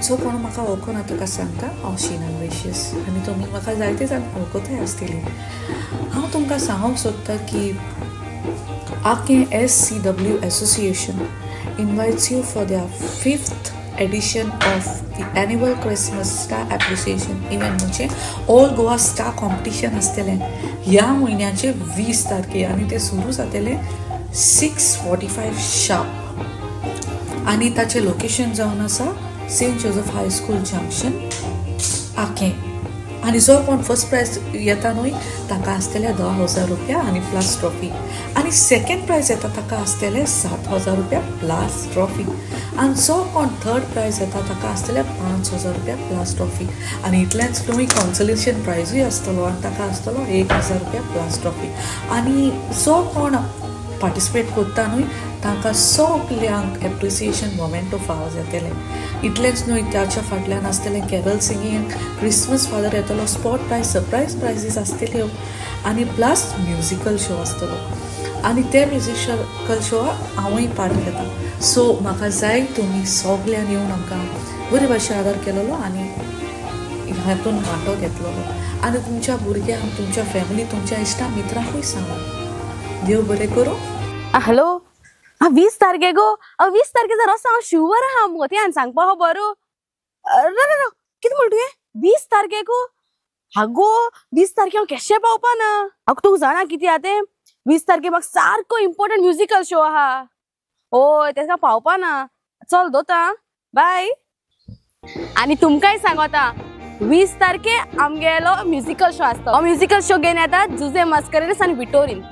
So कोण म्हाका वळखूना तुका सांगता हांव शीना ग्रेशियस आनी तुमी म्हाका जायते जाण वळखुताय आसतली. हांव तुमकां सांगूंक सोदतां की आके SCW Association invites you for their 5th edition of the annual Christmas Star Appreciation event म्हणजे ऑल गोवा स्टार कॉम्पिटिशन आसतलें ह्या म्हयन्याचे 20 तारखेर आनी तें सुरू जातलें 6:45 शार्प आनी ताचें लोकेशन जावन आसा saint Joseph high school junction आकें. आनी जो कोण फर्स्ट प्रायज येता न्हय ताका आसतले 10,000 रुपया आनी प्लस ट्रॉफी आनी सेकेंड प्रायज येता ताका आसतले 7,000 रुपया प्लस ट्रॉफी आनी जो कोण थर्ड प्रायज येता ताका आसतले 5,000 रुपया प्लस ट्रॉफी आनी इतलेंच न्हय कॉन्सोलेशन प्रायजूय आसतलो आनी ताका आसतलो 1,000 रुपया प्लस ट्रॉफी आनी जो कोण पार्टिसिपेट करता न्हय तांकां सगल्यांक एप्रिसिएशन मोमेंटो फावो जातलें. इतलेंच न्हय ताच्या फाटल्यान आसतलें कॅरल सिंगींग, क्रिसमस फादर येतलो, स्पॉट प्रायज, सरप्रायज प्रायजीस आसतल्यो आनी प्लस म्युजिकल शो आसतलो आनी ते म्युजिकल शोवाक हांवूय पार्ट घेता. सो म्हाका जाय तुमी सगल्यान येवन आमकां बरे भाशेन आदार केलेलो आनी हातून वांटो घेतलेलो आनी तुमच्या भुरग्यांक, तुमच्या फॅमिली, तुमच्या इश्टा मित्रांकूय सांगा. देव बरें करूं. हॅलो 20 तारखे गो 20 तारखेचा रस्ता हांव शुवर आहा मुगो ते सांगपा हो बरो कितें म्हण तुवें 20 तारखे गो हागो 20 तारखे हांव केशें पावपा ना. हांव तुका जाणा कितें आहा तें 20 तारखे म्हाका सारको इम्पॉर्टंट म्युजिकल शो आहा. होय तेका पावपा ना. चल दोता बाय. आनी तुमकांय सांगता 20 तारखे आमगेलो म्युजिकल शो आसता. हो म्युजिकल शो घेवन येतात जुजे मास्करेनस आनी विटोरीन.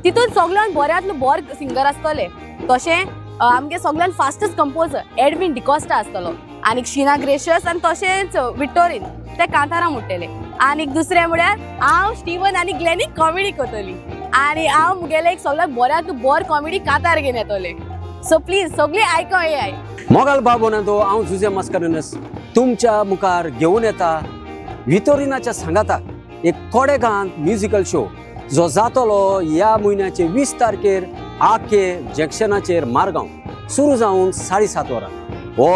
तितून सगळ्यान बऱ्यांतलो बरो सिंगर आसतले. तशें आमगे सगळ्यान फास्टस्ट कंपोजर एडविन डिकॉस्टा आसतलो आनी शीना ग्रेशियस आनी तशेंच विक्टोरीन ते कांतारा म्हणटले आनी दुसरें म्हळ्यार हांव स्टीवन आनी ग्लॅनी कॉमेडी करतली आनी हांव मुगेले एक सगळ्यान बऱ्यांतलो बरो कॉमेडी कांतार घेवन येतले. सो प्लीज सगळीं आयको येयाय. मोगाल बाबोनांदो हांव जुजे मास्करेनस तुमच्या मुखार घेवन येता विटोरिनाच्या सांगाताक एक कोडेगांत म्युजिकल शो जो जातलो ह्या म्हयन्याचे 20 तारखेर आके जंक्शनाचेर मारगांव सुरू जावन 7:30 वरां. हो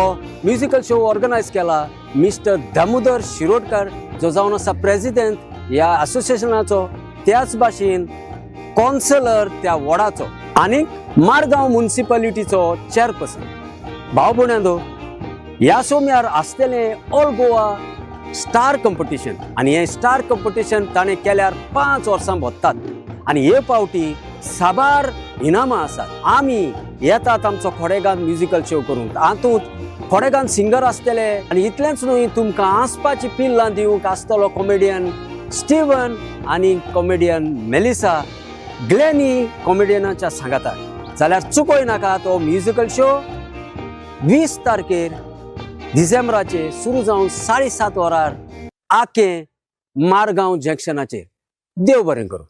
म्युजिकल शो ऑर्गनायज केला मिस्टर दामोदर शिरोडकर जो जावन आसा प्रेसिडेंट ह्या असोसिएशनाचो, त्याच भाशेन कॉन्सलर त्या वॉर्डाचो आनी मारगांव म्युनिसिपालिटीचो चेअरपर्सन. भाव भयणांदो ह्या सोम्यार आसतलें ऑल गोवा स्टार कॉम्पिटिशन आनी हें स्टार कॉम्पिटिशन ताणें केल्यार 5 वर्सां भोगतात आनी हे फावटी साबार इनामां आसात. आमी येतात आमचो खोडेगांव म्युजिकल शो करूंक. हातूंत खोडेगांव सिंगर आसतले आनी इतलेंच न्हय तुमकां हांसपाची पिल्लां दिवंक आसतलो कॉमेडियन स्टीवन आनी कॉमेडियन मेलिसा ग्लॅनी कॉमेडियनाच्या सांगाताक. जाल्यार चुकोय नाका तो म्युजिकल शो 20 तारखेर डिसेंबराचे सुरू जावन 7:30 वरार आके मारगांव जंक्शनाचेर. देव बरें करूं.